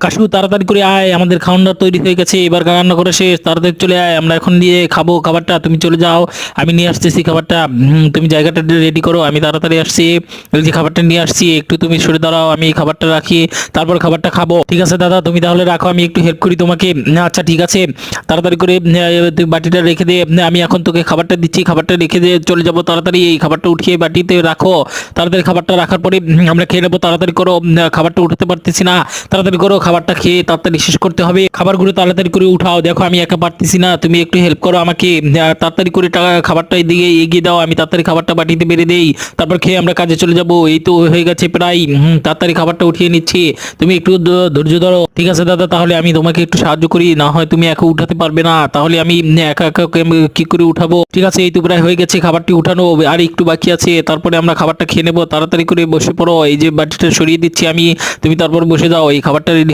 কাশু তাড়াতাড়ি করে আয়, আমাদের খাওয়ানটা তৈরি হয়ে গেছে, এবার রান্না করে শেষ, তাড়াতাড়ি চলে আয়, আমরা এখন দিয়ে খাবো খাবারটা, তুমি চলে যাও, আমি নিয়ে আসতেছি খাবারটা। তুমি জায়গাটা রেডি করো, আমি তাড়াতাড়ি আসছি। এই যে খাবারটা নিয়ে আসছি, একটু তুমি সরে দাঁড়াও, আমি এই খাবারটা রাখি, তারপর খাবারটা খাবো। ঠিক আছে দাদা, তুমি তাহলে রাখো, আমি একটু হেল্প করি তোমাকে। আচ্ছা ঠিক আছে, তাড়াতাড়ি করে তুই বাটিটা রেখে দে, আমি এখন তোকে খাবারটা দিচ্ছি, খাবারটা রেখে দে, চলে যাবো তাড়াতাড়ি। এই খাবারটা উঠিয়ে বাটিতে রাখো, তাড়াতাড়ি খাবারটা রাখার পরে আমরা খেয়ে নেবো। তাড়াতাড়ি করো, খাবারটা উঠাতে পারতেছি না, তাড়াতাড়ি করো, খাবারটা খেয়ে তাড়াতাড়ি শেষ করতে হবে। খাবারগুলো তাড়াতাড়ি করে উঠাও, দেখো আমি একা পারতেছি না, তুমি একটু হেল্প করো আমাকে। তাড়াতাড়ি করে খাবারটা এদিকে এগিয়ে দাও, আমি তাড়াতাড়ি খাবারটা বাটিতে বেড়ে দেই, তারপর খেয়ে আমরা কাজে চলে যাব। এই তো হয়ে গেছে প্রায়, তাড়াতাড়ি খাবারটা উঠিয়ে নিচ্ছি, তুমি একটু ধৈর্য ধরো। ঠিক আছে দাদা, তাহলে আমি তোমাকে একটু সাহায্য করি, না হয় তুমি একা উঠাতে পারবে না, তাহলে আমি একা একা কি করে উঠাবো। ঠিক আছে, এই তো প্রায় হয়ে গেছে খাবারটি উঠানো, আর একটু বাকি আছে, তারপরে আমরা খাবারটা খেয়ে নেবো। তাড়াতাড়ি করে বসে পড়ো, এই যে বাটিটা সরিয়ে দিচ্ছি আমি, তুমি তারপর বসে যাও, এই খাবারটা রেডি